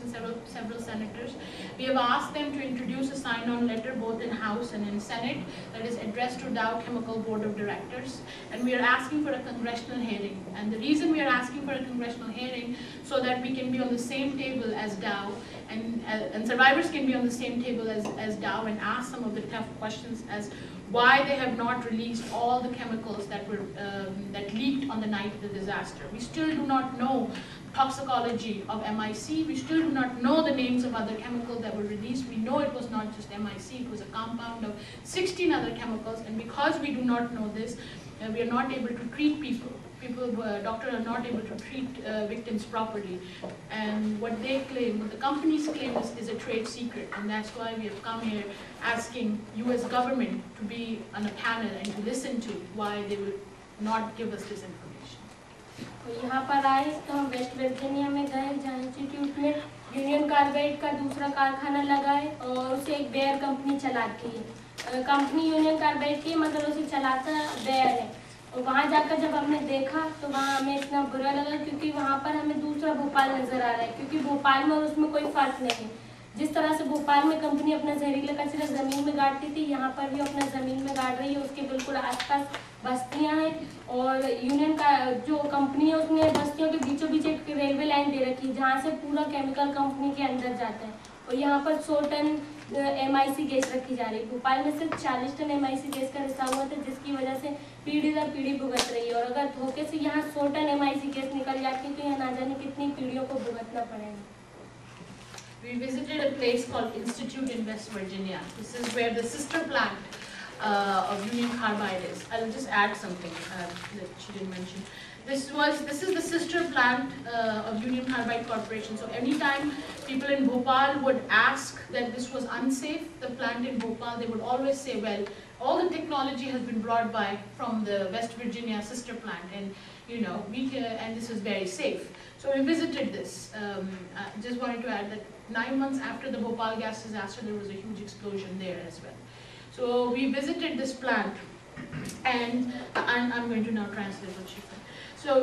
and several senators. We have asked them to introduce a sign-on letter both in House and in Senate that is addressed to Dow Chemical Board of Directors, and we are asking for a congressional hearing. And the reason we are asking for a congressional hearing so that we can be on the same table as Dow, and survivors can be on the same table as Dow and ask some of the tough questions as why they have not released all the chemicals that were that leaked on the night of the disaster. We still do not know toxicology of MIC. We still do not know the names of other chemicals that were released. We know it was not just MIC, it was a compound of 16 other chemicals, and because we do not know this, we are not able to treat people. Doctors are not able to treat victims properly. And what they claim, what the companies claim is a trade secret, and that's why we have come here asking US government to be on a panel and to listen to why they will not give us this information. यहाँ पर आए तो हम West Virginia में गए जहाँ institute में union carbide का दूसरा कारखाना लगा है और उसे एक बेयर कंपनी चलाती है। कंपनी यूनियन कार्बाइड की मतलब उसे चलाता बेयर है। और वहाँ जाकर जब हमने देखा तो वहाँ हमें इतना बुरा लगा क्योंकि वहाँ पर हमें दूसरा भोपाल नज़र आ रहा है, क्योंकि भोपाल में और उसमें कोई फ़र्क नहीं है। जिस तरह से भोपाल में कंपनी अपना जहरीला कचरा ज़मीन में गाड़ती थी, यहाँ पर भी अपना ज़मीन में गाड़ रही है। उसके बिल्कुल आसपास बस्तियाँ हैं और यूनियन का जो कंपनी है उसने बस्तियों के बीचों बीच एक रेलवे लाइन दे रखी है जहाँ से पूरा केमिकल कंपनी के अंदर जाता है। और यहाँ पर 100 टन MIC गैस रखी जा रही है। भोपाल में सिर्फ 40 टन MIC गैस का रिसाव हुआ था, जिसकी वजह से पीढ़ी दर पीढ़ी भुगत रही है। और अगर धोखे से यहाँ 100 टन MIC गैस निकल जाती है तो यहाँ ना जाने कितनी पीढ़ियों को भुगतना पड़ेगा। We visited a place called Institute in West Virginia. This is where the sister plant of Union Carbide is. I'll just add something that she didn't mention. This is the sister plant of Union Carbide Corporation. So anytime people in Bhopal would ask that this was unsafe, the plant in Bhopal, they would always say, well, all the technology has been brought by from the West Virginia sister plant, and and this is very safe. So we visited this. I just wanted to add that 9 months after the Bhopal gas disaster, there was a huge explosion there as well. So we visited this plant, and I'm going to now translate what she said. So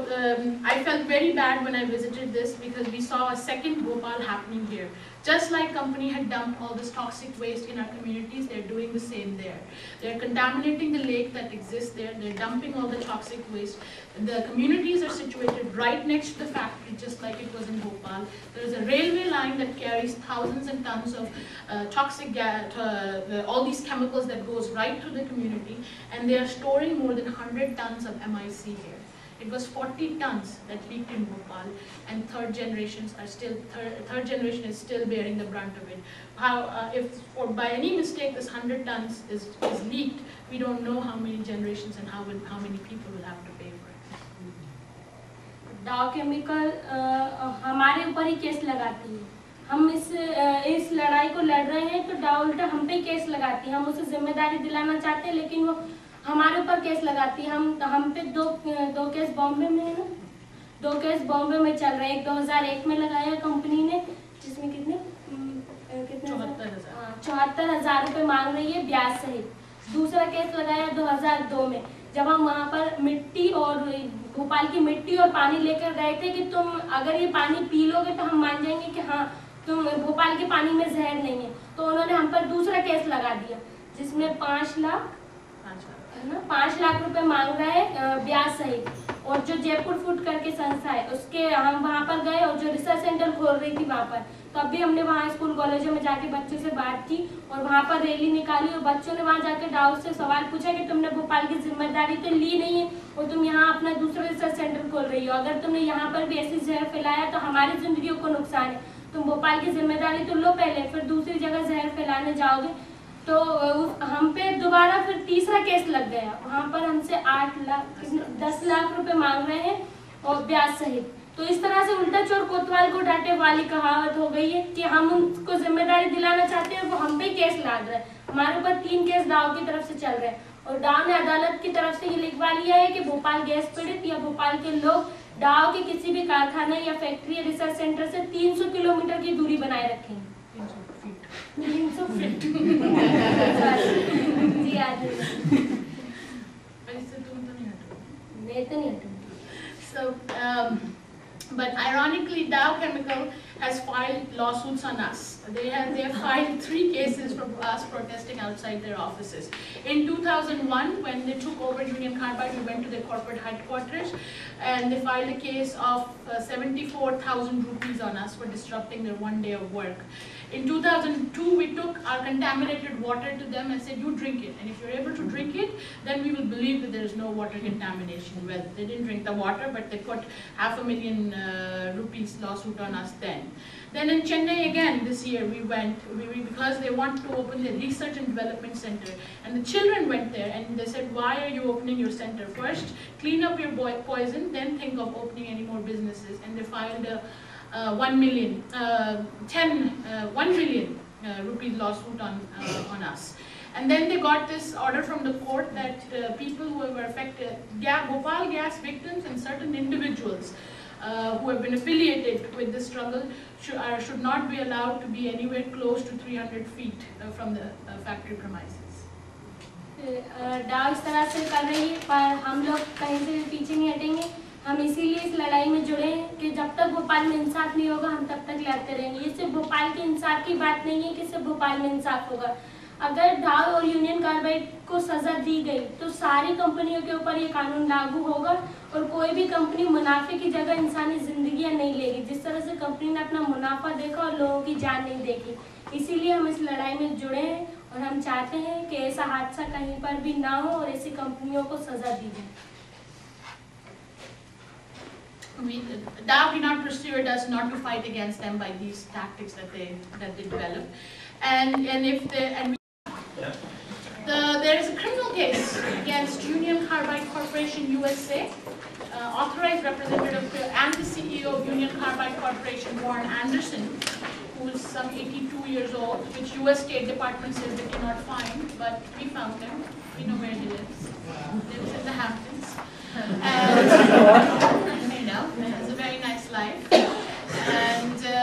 I felt very bad when I visited this because we saw a second Bhopal happening here. Just like company had dumped all this toxic waste in our communities, they're doing the same there. They're contaminating the lake that exists there. They're dumping all the toxic waste. The communities are situated right next to the factory, just like it was in Bhopal. There's a railway line that carries thousands and tons of toxic gas, all these chemicals that goes right through the community, and they are storing more than 100 tons of MIC here. It was 40 tons that leaked in Bhopal, and third generation is still bearing the brunt of it. If by any mistake this 100 tons is leaked, we don't know how many generations and how many people will have to pay for it. डाव chemical हमारे ऊपर ही case लगाती है। हम इस लड़ाई को लड़ रहे हैं तो डाव उल्टा हम पे केस लगाती है। हम उसे जिम्मेदारी दिलाना चाहते हैं लेकिन वो हमारे ऊपर केस लगाती है। हम पे दो केस बॉम्बे में है ना, 2 केस बॉम्बे में चल रहे हैं। एक 2001 में लगाया कंपनी ने, जिसमें कितने 74,000 रुपये मांग रही है ब्याज सहित। दूसरा केस लगाया 2002 में, जब हम वहाँ पर मिट्टी और भोपाल की मिट्टी और पानी लेकर गए थे कि तुम अगर ये पानी पी लोगे तो हम मान जाएंगे कि हाँ तुम भोपाल के पानी में जहर नहीं है। तो उन्होंने हम पर दूसरा केस लगा दिया जिसमें 5 लाख रुपए मांग रहा है ब्याज सहित। और जो जयपुर फूड करके संस्था है उसके हम वहाँ पर गए और जो रिसर्च सेंटर खोल रही थी वहाँ पर, तब भी हमने वहाँ स्कूल कॉलेजों में जाके बच्चों से बात की और वहाँ पर रैली निकाली और बच्चों ने वहाँ जाके डाउट से सवाल पूछा कि तुमने भोपाल की जिम्मेदारी तो ली नहीं है और तुम यहाँ अपना दूसरा रिसर्च सेंटर खोल रही हो। अगर तुमने यहाँ पर भी ऐसी जहर फैलाया तो हमारी जिंदगियों को नुकसान है। तुम भोपाल की जिम्मेदारी तो लो पहले, फिर दूसरी जगह जहर फैलाने जाओगे। तो हम पे दोबारा फिर तीसरा केस लग गया। वहाँ पर हमसे 10 लाख रुपए मांग रहे हैं और ब्याज सहित। तो इस तरह से उल्टा चोर कोतवाल को डांटे वाली कहावत हो गई है कि हम उनको जिम्मेदारी दिलाना चाहते हैं, वो हम पे केस लाद रहे हैं। हमारे ऊपर 3 केस डाव की तरफ से चल रहे हैं और डाव ने अदालत की तरफ से ये लिखवा लिया है कि भोपाल गैस पीड़ित या भोपाल के लोग डाव के किसी भी कारखाने या फैक्ट्री या रिसर्च सेंटर से 300 किलोमीटर की दूरी बनाए रखें। 300 फीट जी आज So, but ironically, Dow Chemical has filed lawsuits on us. They have filed 3 cases for us protesting outside their offices. In 2001, when they took over Union Carbide, we went to their corporate headquarters, and they filed a case of 74,000 rupees on us for disrupting their 1 day of work. In 2002, we took our contaminated water to them and said, you drink it. And if you're able to drink it, then we will believe that there is no water contamination. Well, they didn't drink the water, but they put $500,000 rupees lawsuit on us then. Then in Chennai again this year, we went, because they want to open the research and development center. And the children went there and they said, why are you opening your center? First, clean up your poison, then think of opening any more businesses. And they filed a 1 million rupees lawsuit on us. And then they got this order from the court that people who were affected, Bhopal gas victims and certain individuals who have been affiliated with this struggle should not be allowed to be anywhere close to 300 feet from the factory premises. डाव इस तरह से कर रही है, पर हम लोग कहीं से भी पीछे नहीं हटेंगे। हम इसीलिए इस लड़ाई में जुड़े हैं कि जब तक भोपाल में इंसाफ नहीं होगा हम तब तक लड़ते रहेंगे। ये सिर्फ भोपाल के इंसाफ की बात नहीं है कि सिर्फ भोपाल में इंसाफ होगा। अगर डाव और यूनियन कार्बाइड को सजा दी गई तो सारी कंपनियों के ऊपर ये कानून लागू होगा और कोई भी कंपनी मुनाफे की जगह इंसानी जिंदगियां नहीं लेगी। जिस तरह से कंपनी ने अपना मुनाफा देखा और लोगों की जान नहीं देखी, इसीलिए हम इस लड़ाई में जुड़े हैं और हम चाहते हैं कि ऐसा हादसा कहीं पर भी ना हो और ऐसी कंपनियों को सजा दी जाए। Dow did not persuade us not to fight against them by these tactics that they develop, and there is a criminal case against Union Carbide Corporation USA, authorized representative and the CEO of Union Carbide Corporation, Warren Anderson, who is some 82 years old, which U.S. State Department says they cannot find, but we found him. We know where he lives. He lives in the Hamptons. And, you know, has a very nice life. And the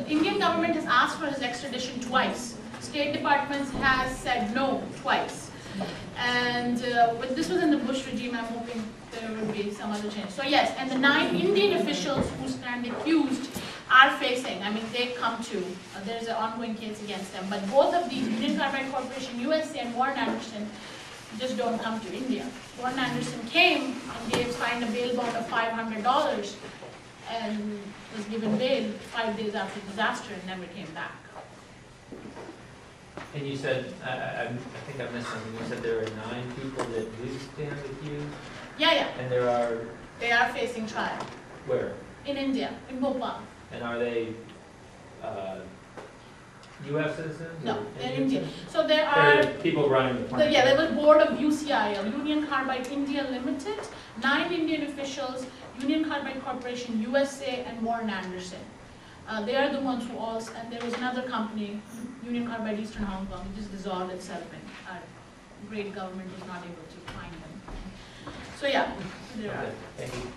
Indian government has asked for his extradition twice. State Department has said no twice. And but this was in the Bush regime. I'm hoping there will be some other change. So yes, and the 9 Indian officials who stand accused are facing, I mean, they come to, there's an ongoing case against them. But both of these, Union Carbide Corporation USA and Warren Anderson, just don't come to India. Warren Anderson came and signed a bail bond of $500 and was given bail 5 days after the disaster and never came back. And you said, I think I missed something, you said there are 9 people that do stand accused? Yeah. And they are facing trial. Where? In India, in Bhopal. And are they U.S. citizens? No, they're Indian. So there are people running the plant. there was board of UCIL, Union Carbide India Limited, 9 Indian officials, Union Carbide Corporation USA, and Warren Anderson. They are the ones who and there was another company, Union Carbide Eastern Hong Kong, which just dissolved itself, and our great government was not able to find them. So yeah, there are. Thank you.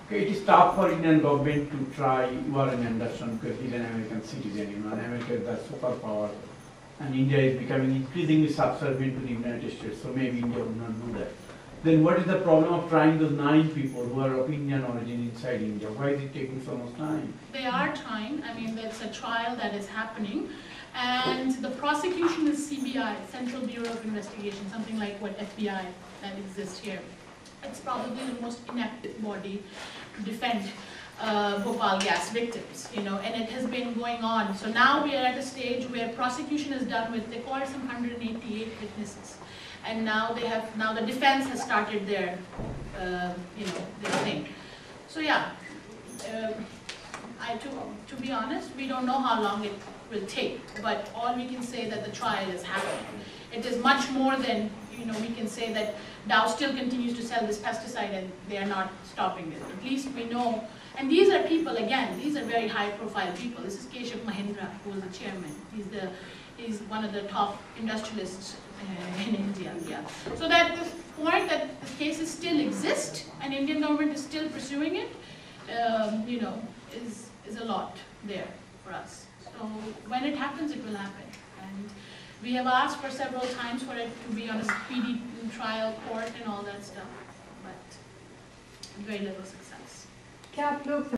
Okay, it is tough for Indian government to try Warren Anderson because he's an American citizen. You know, and America is the superpower, and India is becoming increasingly subservient to the United States. So maybe India would not do that. Then what is the problem of trying those 9 people who are of Indian origin inside India? Why is it taking so much time? They are trying. I mean, that's a trial that is happening. And the prosecution is CBI, Central Bureau of Investigation, something like what FBI that exists here. It's probably the most inept body to defend Bhopal gas victims, you know, and it has been going on. So now we are at a stage where prosecution is done with, they called some 188 witnesses. And now the defense has started their, their thing. So yeah, to be honest, we don't know how long it will take, but all we can say that the trial is happening. It is much more than, we can say that Dow still continues to sell this pesticide and they are not stopping it. At least we know, and these are people, again, these are very high profile people. This is Keshav Mahindra, who was the chairman. He's one of the top industrialists in India. Yeah. So that the point that the cases still exist and Indian government is still pursuing it, is a lot there for us. So when it happens, it will happen. And we have asked for several times for it to be on a speedy trial court and all that stuff, but very little success. क्या आप लोग